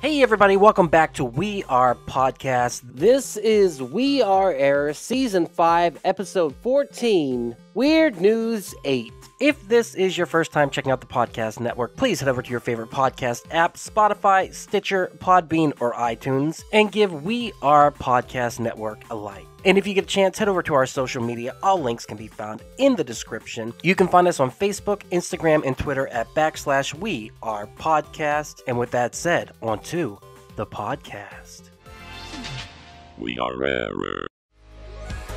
Hey everybody, welcome back to We Are Podcast. This is We Are Air Season 5, Episode 14, Weird News 8. If this is your first time checking out the podcast network, please head over to your favorite podcast app, Spotify, Stitcher, Podbean, or iTunes, and give We Are Podcast Network a like. And if you get a chance, head over to our social media. All links can be found in the description. You can find us on Facebook, Instagram, and Twitter at /We Are Podcast. And with that said, on to the podcast. We Are Air.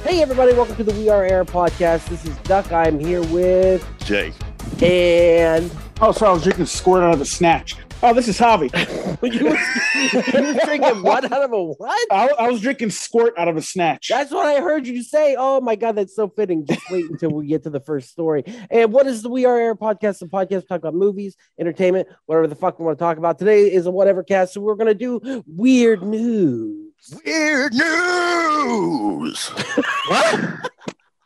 Hey everybody, welcome to the We Are Air Podcast. This is Duck. I'm here with Jake. And oh, sorry, I was drinking squirt out of a snatch. Oh, this is Javi. you were drinking what out of a what? I was drinking squirt out of a snatch. That's what I heard you say. Oh my God, that's so fitting. Just wait until we get to the first story. And what is the We Are Air Podcast? The podcast talk about movies, entertainment, whatever the fuck we want to talk about. Today is a whatever cast, so we're going to do weird news. Weird news. What?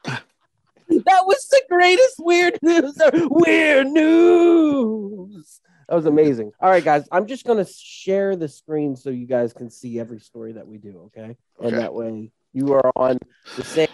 That was the greatest weird news. Weird news. That was amazing. All right, guys, I'm just going to share the screen so you guys can see every story that we do, okay? And that way you are on the same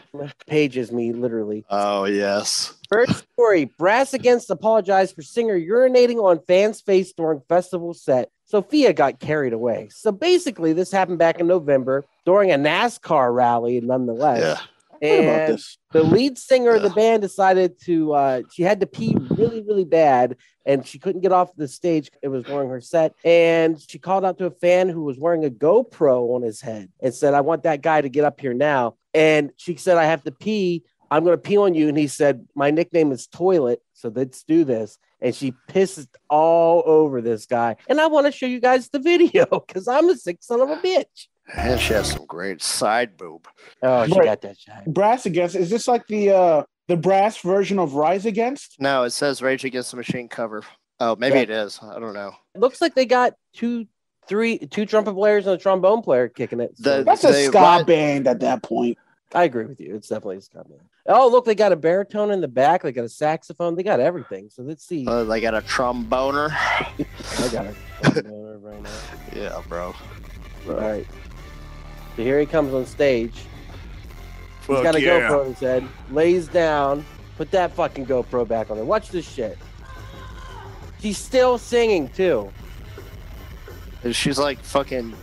page as me, literally. Oh, yes. First story, Brass Against apologized for singer urinating on fan's face during festival set. Sophia got carried away. So basically, this happened back in November during a NASCAR rally, nonetheless. Yeah. And the lead singer of the band decided she had to pee really, really bad, and she couldn't get off the stage. It was during her set, and she called out to a fan who was wearing a GoPro on his head and said, "I want that guy to get up here now." And she said, "I have to pee. I'm going to pee on you." And he said, "My nickname is Toilet, so let's do this." And she pissed all over this guy. And I want to show you guys the video because I'm a sick son of a bitch. And she has some great side boob. Oh, she got that shot. Brass Against. Is this like the brass version of Rise Against? No, it says Rage Against the Machine cover. Oh, maybe it is. I don't know. It looks like they got two trumpet players and a trombone player kicking it. So. That's a ska band at that point. I agree with you. It's definitely a ska band. Oh, look, they got a baritone in the back. They got a saxophone. They got everything. So let's see. They got a tromboner. I got a tromboner right now. Yeah, bro. All right. So here he comes on stage. He's got a GoPro in his head. Lays down. Put that fucking GoPro back on there. Watch this shit. She's still singing, too. She's like fucking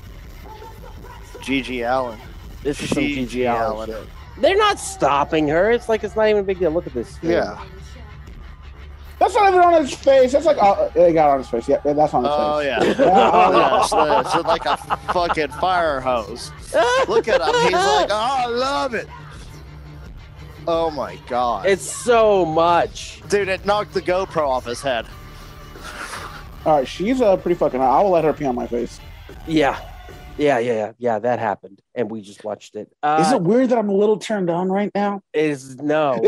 Gigi Allen. This is some Gigi Allen shit. They're not stopping her. It's like it's not even a big deal. Look at this. Yeah. That's not even on his face. That's like, they got it on his face. Yeah, that's on his face. Oh, yeah. It's like a fucking fire hose. Look at him. He's like, oh, I love it. Oh, my God. It's so much. Dude, it knocked the GoPro off his head. All right, she's pretty fucking hot. I will let her pee on my face. Yeah, that happened. And we just watched it. Is it weird that I'm a little turned on right now? No.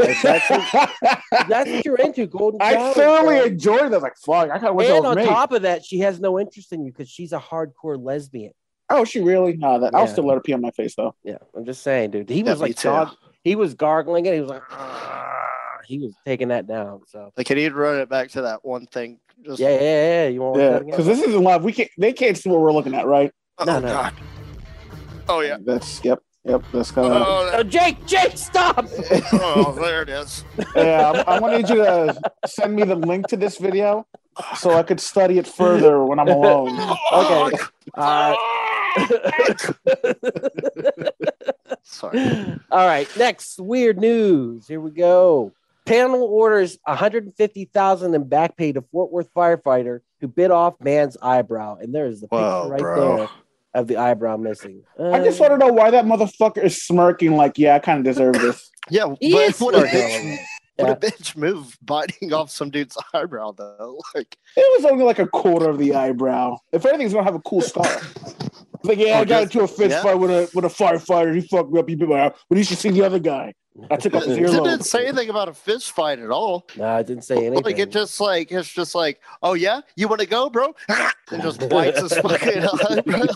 That's what you're into, Golden I Child, thoroughly enjoyed it. I was like, fuck, I kind of wish I was on me. top of that, she has no interest in you because she's a hardcore lesbian. Oh, she really? No, I'll still let her pee on my face, though. Yeah, I'm just saying, dude. He was like, he was gargling it. He was like, he was taking that down. So, like, can you run it back to that one thing? Just... Yeah. You want? Yeah, because this isn't live. They can't see what we're looking at, right? No. God. Oh yeah. Yep. That's kind of. Oh, Jake, stop! Oh, there it is. Yeah, I'm gonna need you to send me the link to this video so I could study it further when I'm alone. Okay. Sorry. All right. Next, weird news. Here we go. Panel orders $150,000 in back pay to Fort Worth firefighter who bit off man's eyebrow, and there is the picture there of the eyebrow missing. I just want to know why that motherfucker is smirking. Like, yeah, I kind of deserve this. Yeah, but what a bitch move biting off some dude's eyebrow though. Like it was only like a quarter of the eyebrow. If anything, it's gonna have a cool scar. Like, I got into a fist fight with a firefighter. He fucked me up. He bit my eye. But you should see the other guy. I took off his earlobe. It didn't say anything about a fist fight at all. No, it didn't say anything. Like it's just like, oh yeah, you want to go, bro? And just bites his fucking eyebrow.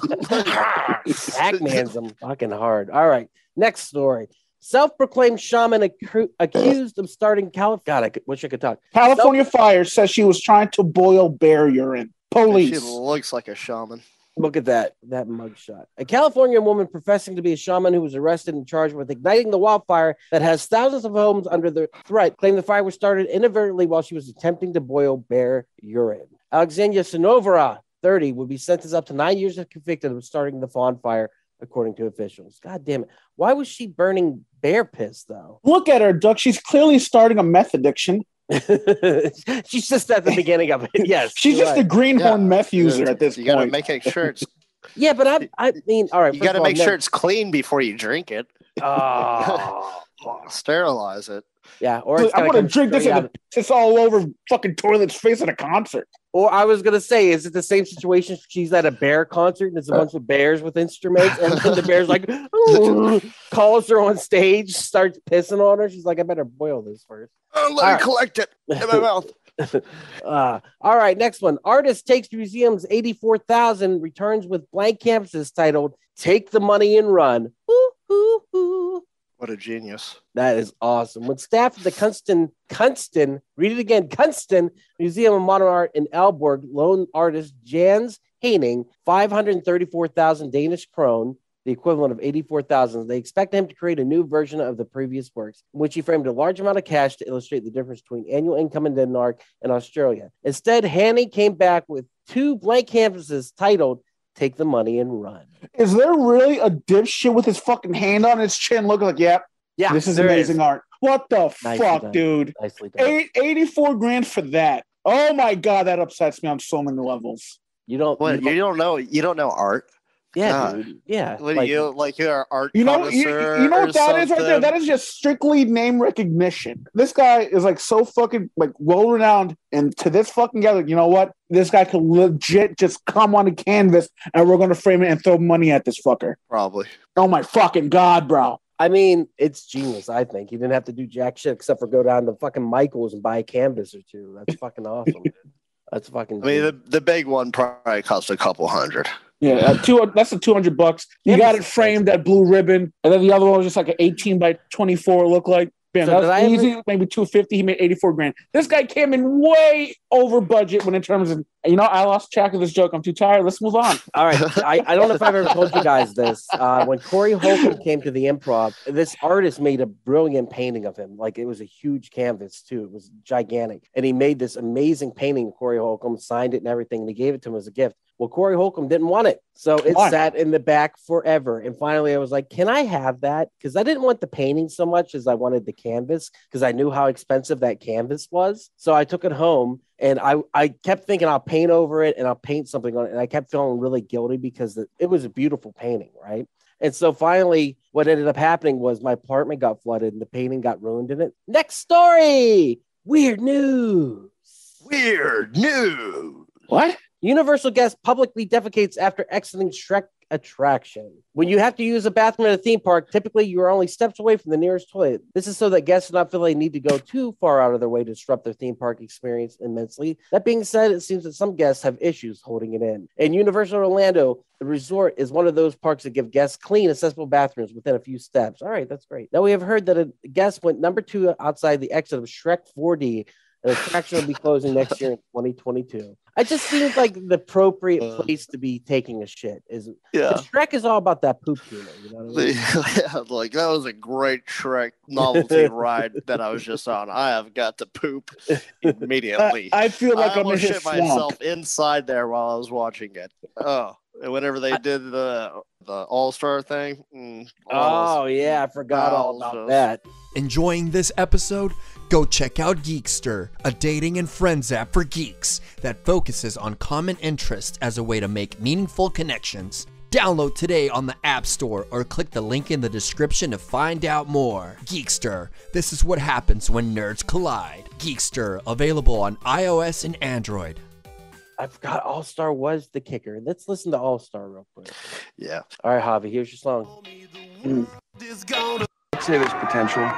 Pac-Man's him fucking hard. All right, next story. Self-proclaimed shaman accused of starting California. God, I wish I could talk. California Fire says she was trying to boil bear urine. Police. She looks like a shaman. Look at that mugshot. A California woman professing to be a shaman who was arrested and charged with igniting the wildfire that has thousands of homes under the threat claimed the fire was started inadvertently while she was attempting to boil bear urine. Alexandria Sinovara, 30, would be sentenced up to 9 years if convicted of starting the fawn fire, according to officials. God damn it. Why was she burning bear piss, though? Look at her, Duck. She's clearly starting a meth addiction. She's just at the beginning of it. Yes. She's just a greenhorn meth user at this point. You got to make sure it's... Yeah, but I mean, all right. You got to make sure it's clean before you drink it. Oh. Sterilize it. Yeah, or I'm going to drink this and it's all over fucking toilet's face at a concert. Or I was going to say, is it the same situation? She's at a bear concert and there's a bunch of bears with instruments and then the bear's like, calls her on stage, starts pissing on her. She's like, I better boil this first. Let me collect it in my mouth. All right, next one. Artist takes museums $84,000, returns with blank canvases titled "Take the Money and Run." Ooh, ooh, ooh. What a genius! That is awesome. When staff at the Kunsten Museum of Modern Art in Aalborg loaned artist Jans Heining 534,000 Danish krone, the equivalent of 84,000. They expect him to create a new version of the previous works, in which he framed a large amount of cash to illustrate the difference between annual income in Denmark and Australia. Instead, Hanning came back with 2 blank canvases titled "Take the Money and Run." Is there really a dipshit with his fucking hand on his chin looking like, yeah, this is amazing art? What the fuck, dude? Nicely done. 84 grand for that. Oh my God, that upsets me on so many levels. You don't know art? Yeah, dude. Yeah. What do you like? You're an art you know what that is right there? That is just strictly name recognition. This guy is like so fucking like well renowned, and to this fucking guy, like, you know what? This guy could legit just come on a canvas, and we're gonna frame it and throw money at this fucker. Probably. Oh my fucking God, bro. I mean, it's genius. I think he didn't have to do jack shit except for go down to fucking Michael's and buy a canvas or two. That's fucking awesome. That's fucking. I mean, the big one probably cost a couple hundred. Yeah, that's the $200. You got it framed at blue ribbon, and then the other one was just like an 18 by 24 look like. Bam, so that was easy. Maybe 250. He made 84 grand. This guy came in way over budget when in terms of, I lost track of this joke. I'm too tired. Let's move on. All right. I don't know if I've ever told you guys this. When Corey Holcomb came to the Improv, this artist made a brilliant painting of him. Like, it was a huge canvas too. It was gigantic. And he made this amazing painting of Corey Holcomb, signed it and everything. And he gave it to him as a gift. Well, Corey Holcomb didn't want it. So it sat in the back forever. And finally I was like, can I have that? Because I didn't want the painting so much as I wanted the canvas, because I knew how expensive that canvas was. So I took it home and I kept thinking I'll paint over it and I'll paint something on it. And I kept feeling really guilty because it was a beautiful painting, right? And so finally what ended up happening was my apartment got flooded and the painting got ruined in it. Next story. Weird news. What? Universal guest publicly defecates after exiting Shrek attraction. When you have to use a bathroom at a theme park, typically you are only steps away from the nearest toilet. This is so that guests do not feel they need to go too far out of their way to disrupt their theme park experience immensely. That being said, it seems that some guests have issues holding it in. In Universal Orlando, the resort is one of those parks that give guests clean, accessible bathrooms within a few steps. All right, that's great. Now we have heard that a guest went number 2 outside the exit of Shrek 4D. The attraction will be closing next year in 2022. It just seems like the appropriate place to be taking a shit is. Yeah. Shrek is all about that poop humor. You know what I mean? Yeah, like that was a great Shrek novelty ride that I was just on. I have got to poop immediately. I feel like I'm gonna shit myself inside there while I was watching it. Oh, and whenever they did the All-Star thing. I forgot all about that. Enjoying this episode? Go check out Geekster, a dating and friends app for geeks that focuses on common interests as a way to make meaningful connections. Download today on the App Store or click the link in the description to find out more. Geekster, this is what happens when nerds collide. Geekster, available on iOS and Android. I forgot All-Star was the kicker. Let's listen to All-Star real quick. Yeah. All right, Javi, here's your song. I'd say there's potential.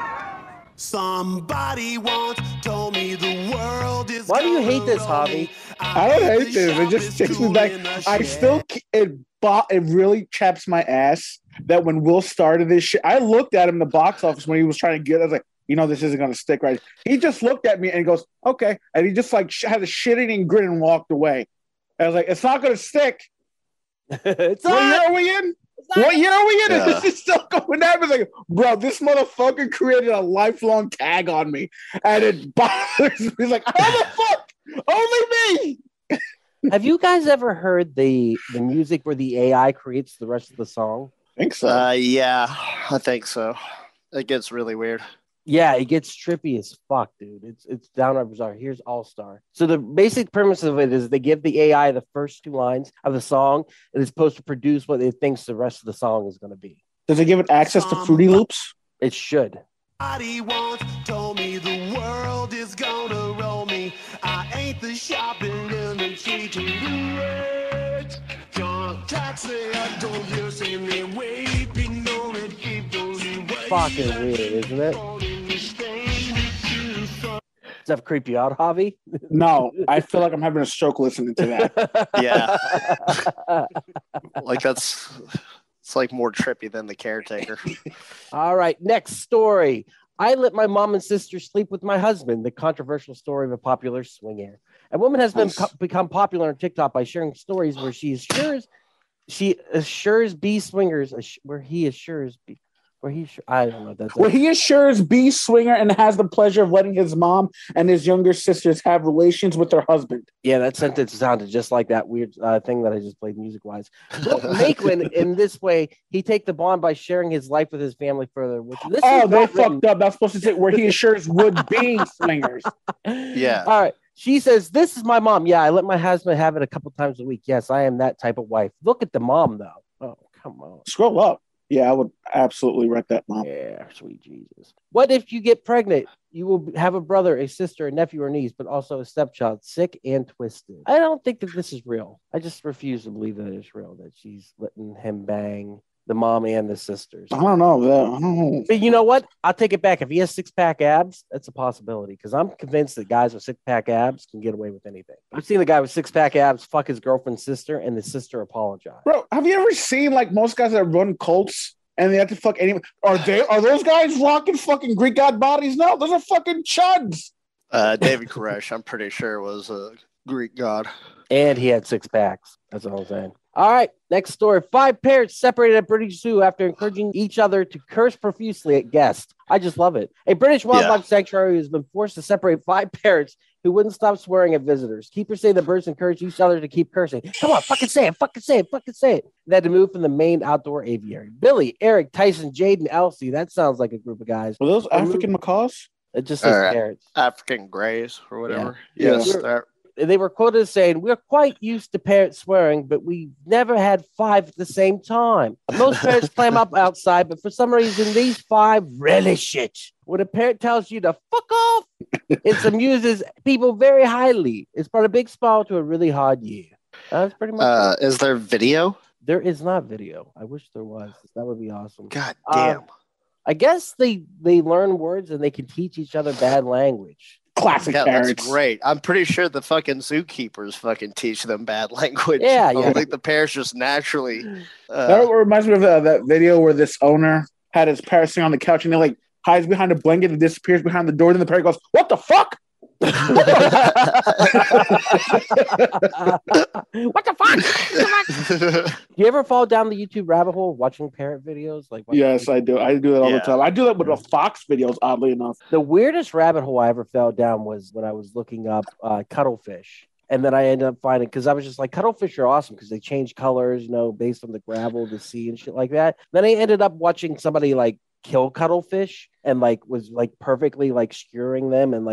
Somebody once told me the world is. Why do you hate this, Javi? I don't hate this. It just takes me back. It really chaps my ass that when Will started this shit, I looked at him in the box office when he was trying to get. I was like, this isn't going to stick, right? He just looked at me and goes, okay, and he just like had a shit-eating grin and walked away. I was like, it's not going to stick. It's what on! year are we in? What year are we in? Yeah. This is still going down. It's like, bro, this motherfucker created a lifelong tag on me, and it bothers me. He's like, how the fuck? Only me. Have you guys ever heard the music where the AI creates the rest of the song? I think so. Yeah, I think so. It gets really weird. Yeah, it gets trippy as fuck, dude. It's downright bizarre. Here's All Star. So the basic premise of it is they give the AI the first 2 lines of the song, and it's supposed to produce what it thinks the rest of the song is going to be. Does it give it access to Fruity Loops? It should. Somebody once told me the world is gonna roll me. I ain't the shopping in the street to do it. John taxi, I don't listen to waiting on it. Keep those Fucking weird, isn't it? Does that creep you out, Javi? No, I feel like I'm having a stroke listening to that. Yeah. Like it's like more trippy than The Caretaker. All right, next story. I let my mom and sister sleep with my husband. The controversial story of a popular swinger. A woman has become popular on TikTok by sharing stories where she assures B swingers I don't know. Where he assures B swinger and has the pleasure of letting his mom and his younger sisters have relations with their husband. Yeah, that sentence sounded just like that weird thing that I just played music-wise. Maitland, in this way, he take the bond by sharing his life with his family further. They fucked up. That's supposed to say where he assures would-be swingers. Yeah. All right. She says, this is my mom. Yeah, I let my husband have it a couple times a week. Yes, I am that type of wife. Look at the mom, though. Oh, come on. Scroll up. Yeah, I would absolutely wreck that mom. Yeah, sweet Jesus. What if you get pregnant? You will have a brother, a sister, a nephew, or niece, but also a stepchild, sick and twisted. I don't think that this is real. I just refuse to believe that it's real, that she's letting him bang the mom and the sisters. I don't know. But you know what? I'll take it back. If he has 6-pack abs, that's a possibility, because I'm convinced that guys with 6-pack abs can get away with anything. I've seen the guy with 6-pack abs fuck his girlfriend's sister, and the sister apologized. Bro, have you ever seen like most guys that run cults and they have to fuck anyone? Are those guys rocking fucking Greek god bodies? No, those are fucking chuds. David Koresh, I'm pretty sure, was a Greek god. And he had 6 packs. That's all I'm saying. All right, next story. 5 parrots separated at British Zoo after encouraging each other to curse profusely at guests. I just love it. A British wildlife sanctuary has been forced to separate 5 parrots who wouldn't stop swearing at visitors. Keepers say the birds encourage each other to keep cursing. Come on, fucking say it, fucking say it, fucking say it. They had to move from the main outdoor aviary. Billy, Eric, Tyson, Jade, and Elsie. That sounds like a group of guys. Were those African macaws? It just says parrots. African grays or whatever. Yeah. Yes. They were quoted as saying, we're quite used to parrots swearing, but we never had 5 at the same time. Most parrots climb up outside, but for some reason, these 5 relish it. When a parrot tells you to fuck off, it amuses people very highly. It's brought a big smile to a really hard year. That's pretty much it. Is there video? There is not video. I wish there was. That would be awesome. God damn. I guess they learn words and they can teach each other bad language. Classic parrots. That's great. I'm pretty sure the fucking zookeepers fucking teach them bad language. Yeah, I don't think the parrots just naturally. That reminds me of that video where this owner had his parrot sitting on the couch and he like hides behind a blanket and disappears behind the door. And the parrot goes, "What the fuck? What the fuck? You ever fall down the YouTube rabbit hole watching parrot videos? Yes, I do. I do that all the time. I do that with the Fox videos, oddly enough. The weirdest rabbit hole I ever fell down was when I was looking up cuttlefish. And then I ended up finding, because I was just like, cuttlefish are awesome because they change colors, based on the gravel, the sea, and shit like that. Then I ended up watching somebody kill cuttlefish and was perfectly skewering them and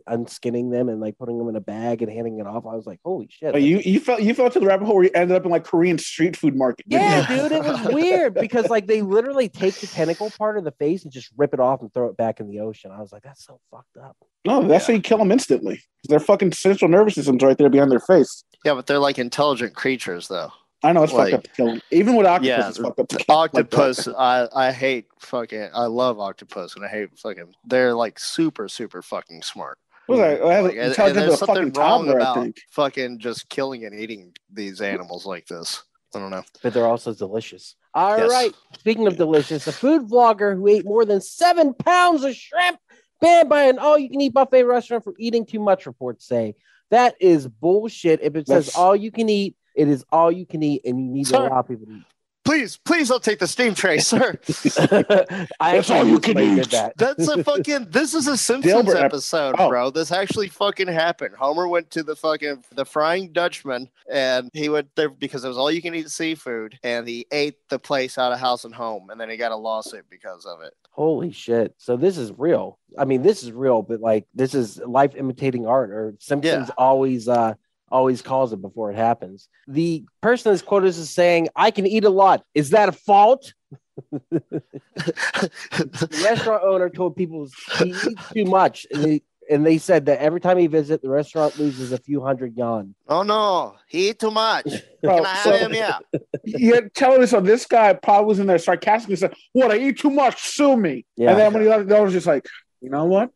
unskinning them and putting them in a bag and handing it off. I was like, holy shit. You fell to the rabbit hole where you ended up in Korean street food market. Yeah, dude, it was weird because they literally take the tentacle part of the face and just rip it off and throw it back in the ocean. I was like, that's so fucked up. No, that's how you kill them instantly. Their fucking central nervous system's right there behind their face. Yeah, but they're intelligent creatures though. I know it's fucked up to kill them. Even with octopus, it's fucked up to kill octopus. I hate fucking. I love octopus, and I hate fucking. They're super, super fucking smart. What was that? And there's something wrong about fucking just killing and eating these animals like this. I don't know. But they're also delicious. All right. Speaking of delicious, a food vlogger who ate more than 7 pounds of shrimp banned by an all-you-can-eat buffet restaurant for eating too much. Reports say that is bullshit. If it says all you can eat, It is all you can eat, and you need to allow people to eat. Please don't take the steam tray, sir. That's all you can eat. That's a fucking. This is a Simpsons episode, bro. This actually fucking happened. Homer went to the Frying Dutchman, and he went there because it was all you can eat seafood, and he ate the place out of House and Home, and then he got a lawsuit because of it. Holy shit! So this is real. I mean, this is real, but like this is life imitating art. Or Simpsons always calls it before it happens. The person that's quoted as saying, "I can eat a lot. Is that a fault?" The restaurant owner told people he eats too much, and they said that every time he visits, the restaurant loses a few hundred yuan. Oh no, he ate too much. Can I have him? Yeah. You're telling me so? This guy probably was in there sarcastically said, "What? I eat too much? Sue me." Yeah. And then when he left, I was just like, you know what?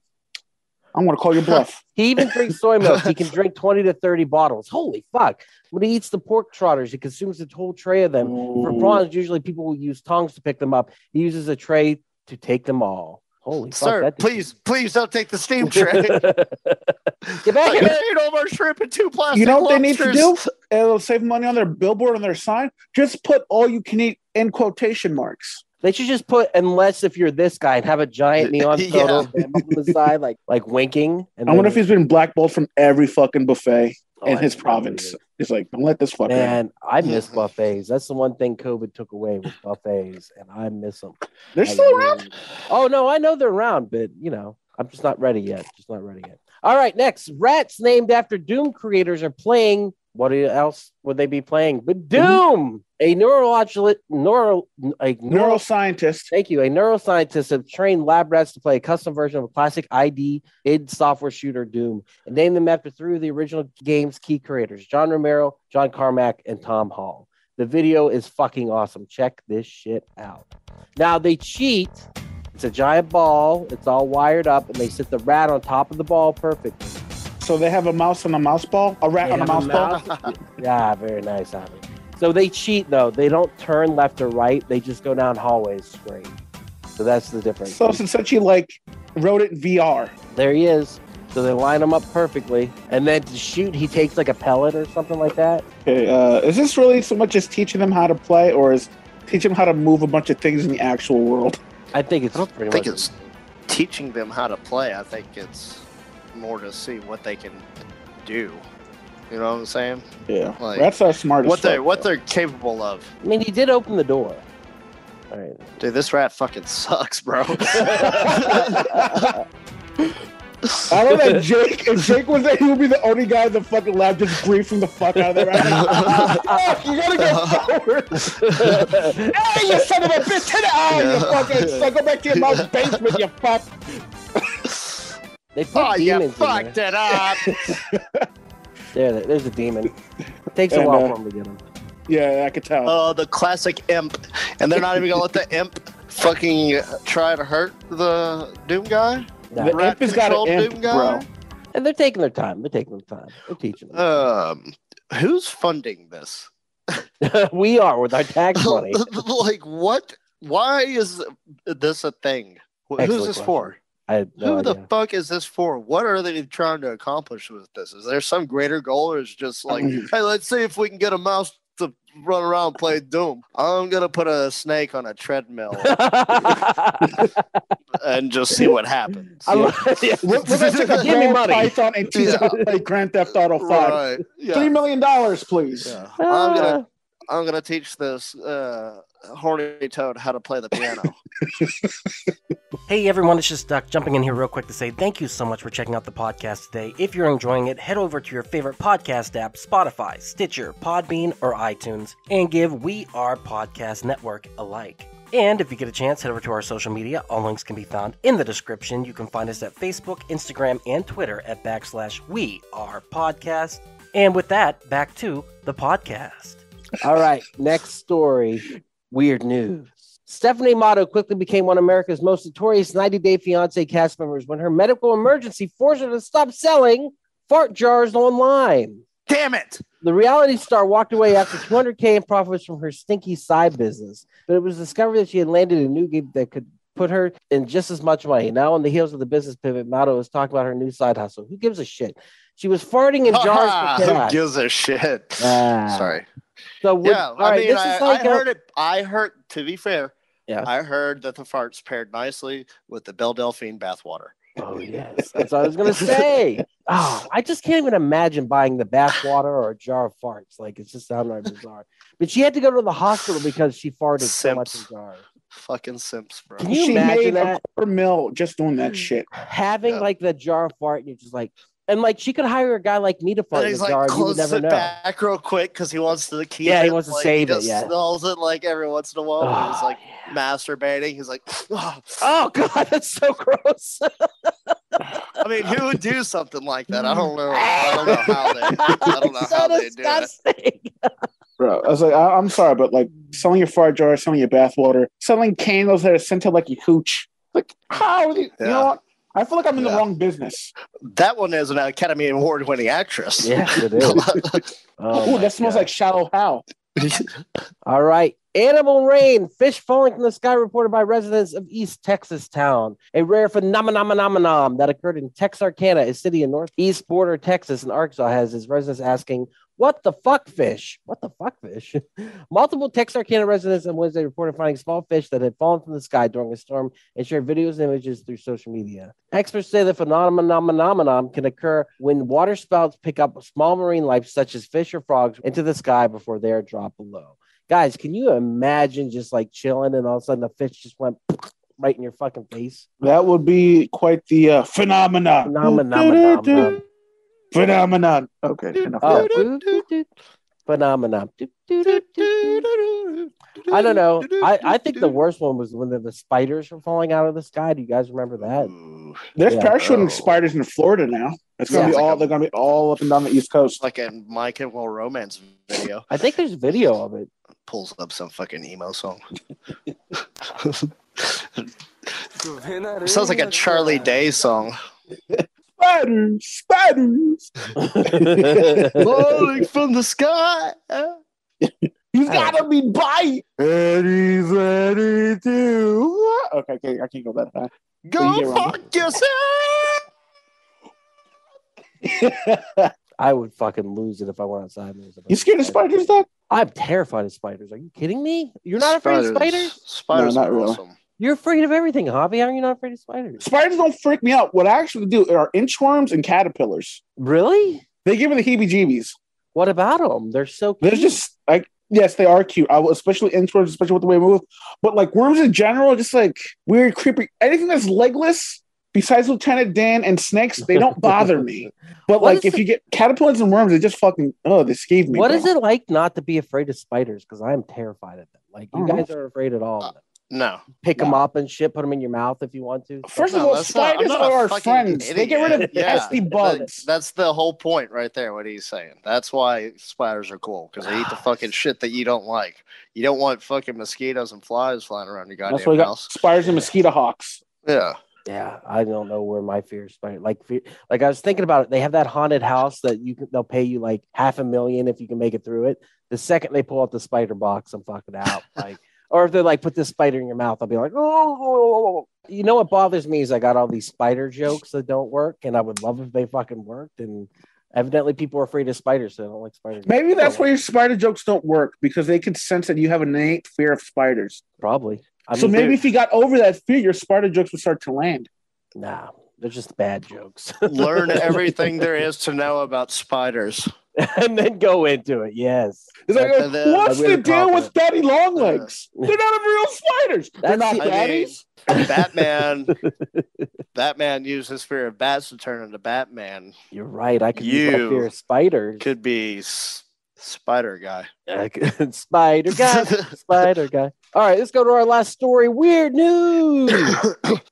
I'm going to call your bluff. He even drinks soy milk. He can drink 20 to 30 bottles. Holy fuck. When he eats the pork trotters, he consumes a whole tray of them. Ooh. For prawns, usually people will use tongs to pick them up. He uses a tray to take them all. Holy Sir, fuck. Please don't take the steam tray. Get back here. I ate all our shrimp in 2 plastic You know what lobsters. they need to do? It'll save money on their billboard, on their sign. Just put all you can eat in quotation marks. They should just put "unless if you're this guy" and have a giant neon photo of him up on the side, like winking. And I wonder if he's been blackballed from every fucking buffet in his province. He's like, don't let this fucker. Man, I miss buffets. That's the one thing COVID took away was buffets, and I miss them. They're still around? Oh no, I know they're around, but I'm just not ready yet. All right, next, rats named after Doom creators are playing. What else would they be playing? But Doom, a neuroscientist. Thank you. A neuroscientist have trained lab rats to play a custom version of a classic id software shooter Doom, and named them after 3 of the original game's key creators: John Romero, John Carmack, and Tom Hall. The video is fucking awesome. Check this shit out. Now they cheat. It's a giant ball. It's all wired up, and they sit the rat on top of the ball perfectly. So they have a mouse on a mouse ball? A rat on a mouse ball? Yeah, very nice, Javi. So they cheat, though. They don't turn left or right. They just go down hallways straight. So that's the difference. So it's essentially wrote it in VR. There he is. So they line him up perfectly. And then to shoot, he takes like a pellet or something like that. Okay, is this really so much as teaching them how to play, or is teaching them how to move a bunch of things in the actual world? I think it's it's teaching them how to play. I think it's more to see what they can do. You know what I'm saying? Yeah, that's our smartest. What they're capable of. I mean, he did open the door. All right, dude, this rat fucking sucks, bro. I don't know, Jake. If Jake was there, he would be the only guy in the fucking lab just briefing the fuck out of there. Right? You gotta go forward. Hey, you son of a bitch! Hit it! You fucking son! Go back to your mom's basement, you fuck. They put demons you fucked it up. There's a demon. It takes a while for him to get him. Yeah, I could tell. Oh, the classic imp. And they're not even gonna let the imp fucking try to hurt the Doom guy? No. The imp has got an imp, bro. And they're taking their time. They're teaching them. Who's funding this? We are, with our tax money. What? Why is this a thing? Excellent Who's this question. for? Who the fuck is this for? What are they trying to accomplish with this? Is there some greater goal, or is it just like, hey, let's see if we can get a mouse to run around and play Doom? I'm gonna put a snake on a treadmill and just see what happens. We're gonna take a Give me money. Python and teach how to play Grand Theft Auto 5. Right. Yeah. $3 million, please. Yeah. I'm gonna teach this horny toad how to play the piano. Hey everyone, it's just Duck jumping in here real quick to say thank you so much for checking out the podcast today. If you're enjoying it, head over to your favorite podcast app, Spotify, Stitcher, Podbean, or iTunes, and give We Are Podcast Network a like. And if you get a chance, head over to our social media. All links can be found in the description. You can find us at Facebook, Instagram, and Twitter at /We Are Podcast. And with that, back to the podcast. All right, next story. Weird news. Stephanie Motto quickly became one of America's most notorious 90-Day Fiancé cast members when her medical emergency forced her to stop selling fart jars online. Damn it! The reality star walked away after $200K in profits from her stinky side business, but it was discovered that she had landed a new gig that could put her in just as much money. Now, on the heels of the business pivot, Motto is talking about her new side hustle. Who gives a shit? She was farting in jars for Who cats. gives a shit? Sorry. So I heard, to be fair, yeah. I heard that the farts paired nicely with the Belle Delphine bathwater. Oh, yes. That's what I was going to say. Oh, I just can't even imagine buying the bath water or a jar of farts. Like, it's just downright bizarre. But she had to go to the hospital because she farted so much in jars. Fucking simps, bro. Can you she imagine made that? a $250,000 just doing that shit. Having like the jar of fart, and you're just like, and like she could hire a guy like me to fart in the jar. You would never know. Back real quick because he wants to keep it. Yeah, he wants to like, save he it. Yeah, smells it like every once in a while. When he's like masturbating. He's like, oh god, that's so gross. I mean, who would do something like that? I don't know. I don't know how they do it. Bro, I was like, I'm sorry, but like selling your fart jar, selling your bathwater, selling candles that are scented like your cooch. Like, how? You know what? I feel like I'm in the wrong business. That one is an Academy Award-winning actress. Yes, it is. That smells like Shallow Hal. All right. Animal rain, fish falling from the sky reported by residents of East Texas town. A rare phenomenon that occurred in Texarkana, a city in northeast border Texas and Arkansas, has its residents asking, what the fuck fish? What the fuck fish? Multiple Texarkana residents on Wednesday reported finding small fish that had fallen from the sky during a storm and shared videos and images through social media. Experts say the phenomenon can occur when water spouts pick up small marine life such as fish or frogs into the sky before they are dropped below. Guys, can you imagine just like chilling and all of a sudden the fish just went right in your fucking face? That would be quite the phenomenon. Phenomenon. Okay. Phenomenon. I don't know. I think the worst one was when the spiders were falling out of the sky. Do you guys remember that? There's parachuting spiders in Florida now. It's gonna be all. They're gonna be all up and down the East Coast, like a My Chemical Romance video. I think there's video of it. Pulls up some fucking emo song. Sounds like a Charlie Day song. Spiders falling from the sky. He's gotta be bite, and he's ready to. Okay, I can't go that high. Go fuck yourself. I would fucking lose it if I went outside. You scared of spiders, Doc? I'm terrified of spiders. Are you kidding me? You're not afraid of spiders? Spiders, no, not really. Awesome. You're afraid of everything, Javi. How are you not afraid of spiders? Spiders don't freak me out. What I actually do are inchworms and caterpillars. Really? They give me the heebie-jeebies. What about them? They're so cute. They're just like, yes, they are cute. Especially inchworms, especially with the way they move. But like worms in general, just like weird, creepy. Anything that's legless, besides Lieutenant Dan and snakes, they don't bother me. But like if you get caterpillars and worms, they just fucking, they scared me. What is it like not to be afraid of spiders? Because I'm terrified of them. Like you guys aren't afraid at all. No. Pick them up and shit, put them in your mouth if you want to. First of all, spiders are our friends. Idiot. They get rid of nasty bugs. That's the whole point right there, what he's saying. That's why spiders are cool, because they eat the fucking shit that you don't like. You don't want fucking mosquitoes and flies flying around your goddamn house. That's why you got spiders and mosquito hawks. Yeah. Yeah, I don't know where my fear is. Like I was thinking about it. They have that haunted house that they'll pay you like $500,000 if you can make it through it. The second they pull out the spider box, I'm fucking out. Like, or if they're like, put this spider in your mouth, I'll be like, oh. You know what bothers me is I got all these spider jokes that don't work, and I would love if they fucking worked. And evidently, people are afraid of spiders, so they don't like spiders. Maybe that's why your spider jokes don't work, because they could sense that you have an innate fear of spiders. Probably. So maybe if you got over that fear, your spider jokes would start to land. Nah, they're just bad jokes. Learn everything there is to know about spiders. And then go into it, yes. It's like, what's the deal with daddy long legs? They're not real spiders. They're not daddies. Batman used his fear of bats to turn into Batman. You're right. I could use my fear of spiders. Could be Spider Guy. Spider Guy. Spider Guy. All right, let's go to our last story. Weird news.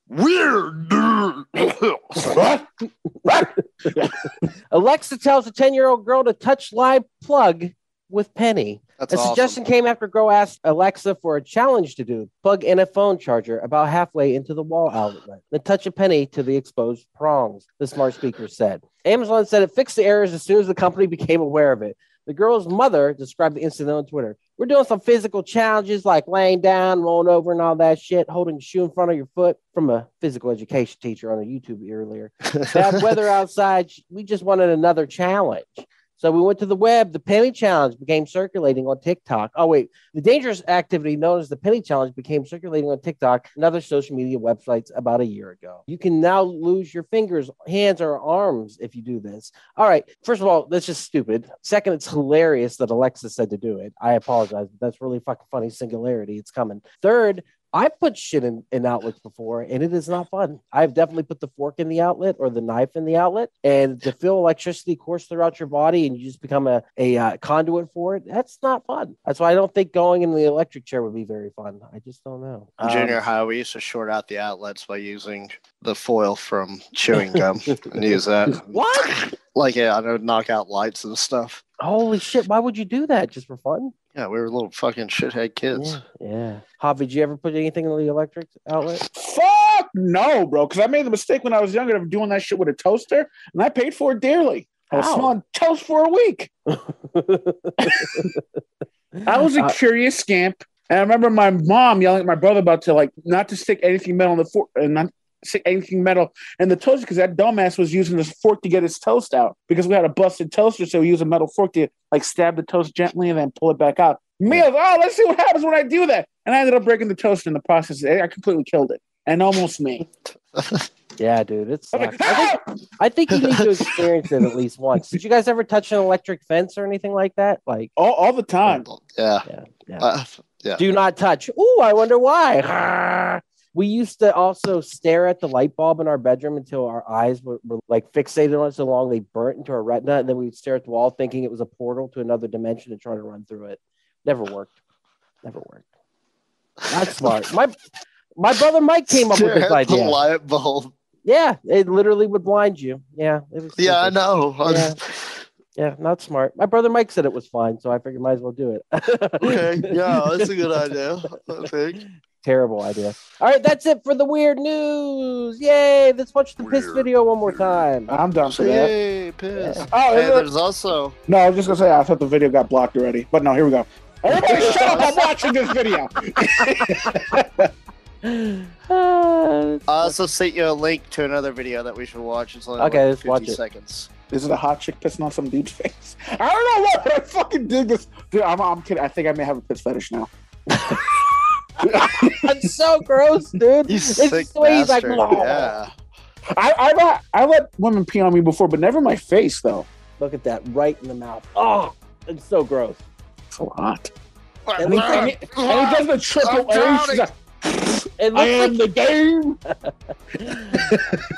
Weird news. What? Alexa tells a 10-year-old girl to touch live plug with Penny. That's awesome. Suggestion came after girl asked Alexa for a challenge to do. Plug in a phone charger about halfway into the wall outlet. Then touch a penny to the exposed prongs, the smart speaker said. Amazon said it fixed the errors as soon as the company became aware of it. The girl's mother described the incident on Twitter. We're doing some physical challenges like laying down, rolling over, and all that shit, holding a shoe in front of your foot from a physical education teacher on a YouTube earlier. Bad weather outside. We just wanted another challenge. So we went to the web. The penny challenge became circulating on TikTok. Oh, wait. The dangerous activity known as the penny challenge became circulating on TikTok and other social media websites about a year ago. You can now lose your fingers, hands, or arms if you do this. All right. First of all, that's just stupid. Second, it's hilarious that Alexa said to do it. I apologize, but that's really fucking funny. Singularity. It's coming. Third, I've put shit in outlets before, and it is not fun. I've definitely put the fork in the outlet or the knife in the outlet, and to feel electricity course throughout your body and you just become a conduit for it, that's not fun. That's why I don't think going in the electric chair would be very fun. I just don't know. In junior high, we used to short out the outlets by using the foil from chewing gum and use that. What? Like, yeah, I know, knock out lights and stuff. Holy shit, why would you do that? Just for fun? Yeah, we were little fucking shithead kids. Yeah. Javi, did you ever put anything in the electric outlet? Fuck no, bro. Because I made the mistake when I was younger of doing that shit with a toaster, and I paid for it dearly. I was smelling toast for a week. I was a curious scamp. And I remember my mom yelling at my brother about not to stick anything metal in the fork, and not stick anything metal in the toaster, because that dumbass was using this fork to get his toast out because we had a busted toaster, so we used a metal fork to stab the toast gently and then pull it back out. Me, I was, let's see what happens when I do that. And I ended up breaking the toaster in the process. I completely killed it. And almost me. Yeah, dude, it's. I think you need to experience it at least once. Did you guys ever touch an electric fence or anything like that? Like all the time. Yeah. Do not touch. Ooh, I wonder why. We used to also stare at the light bulb in our bedroom until our eyes were like fixated on it so long they burnt into our retina, and then we'd stare at the wall thinking it was a portal to another dimension and try to run through it. Never worked. Not smart. My brother Mike came up with this idea. The light bulb. Yeah, it literally would blind you. Yeah, it was. Yeah, I know. Yeah, not smart. My brother Mike said it was fine, so I figured might as well do it. Okay, yeah, that's a good idea, I think. Terrible idea. All right, that's it for the weird news. Yay! Let's watch the piss video one more time. I'm done for that. Yay, piss. Yeah. Oh, and there's also... No, I was just going to say, I thought the video got blocked already. But no, here we go. Everybody shut up, I'm watching this video. I'll also sent you a link to another video that we should watch. It's only let's 50 watch it. seconds. Is it a hot chick pissing on some dude's face? I don't know what, but I fucking dig this. Dude, I'm kidding. I think I may have a piss fetish now. That's so gross, dude. You sick bastard. Yeah. I let women pee on me before, but never my face, though. Look at that, right in the mouth. Oh, it's so gross. So hot. And he does the triple A. I am the game.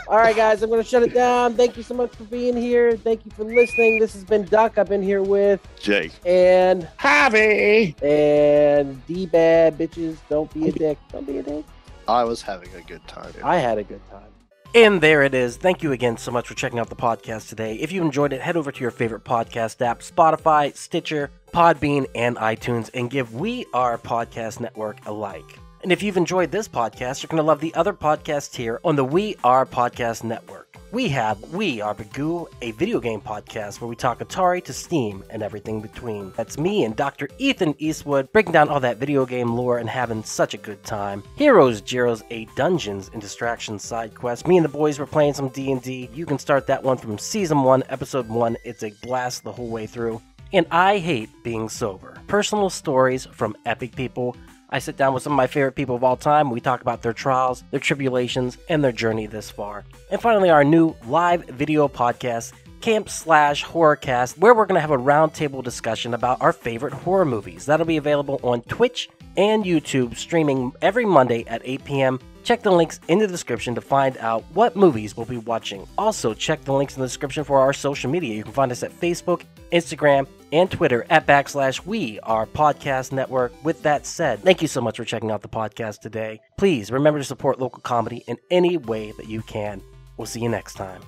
All right, guys, I'm going to shut it down. Thank you so much for being here. Thank you for listening. This has been Duck. I've been here with Jake and Javi and D-Bad bitches. Don't be a dick. Don't be a dick. I was having a good time. I had a good time. And there it is. Thank you again so much for checking out the podcast today. If you enjoyed it, head over to your favorite podcast app, Spotify, Stitcher, Podbean, and iTunes, and give We Are Podcast Network a like. And if you've enjoyed this podcast, you're going to love the other podcasts here on the We Are Podcast Network. We have We Are Bagu, a video game podcast where we talk Atari to Steam and everything between. That's me and Dr. Ethan Eastwood breaking down all that video game lore and having such a good time. Heroes, Gyros, a Dungeons and Distractions side quest. Me and the boys were playing some D&D. You can start that one from Season 1, Episode 1. It's a blast the whole way through. And I Hate Being Sober. Personal stories from epic people. I sit down with some of my favorite people of all time. We talk about their trials, their tribulations, and their journey this far. And finally, our new live video podcast, Camp Slash Horrorcast, where we're going to have a roundtable discussion about our favorite horror movies. That'll be available on Twitch and YouTube, streaming every Monday at 8 p.m. Check the links in the description to find out what movies we'll be watching. Also, check the links in the description for our social media. You can find us at Facebook, Instagram, and Twitter at /We Are Podcast Network. With that said, thank you so much for checking out the podcast today. Please remember to support local comedy in any way that you can. We'll see you next time.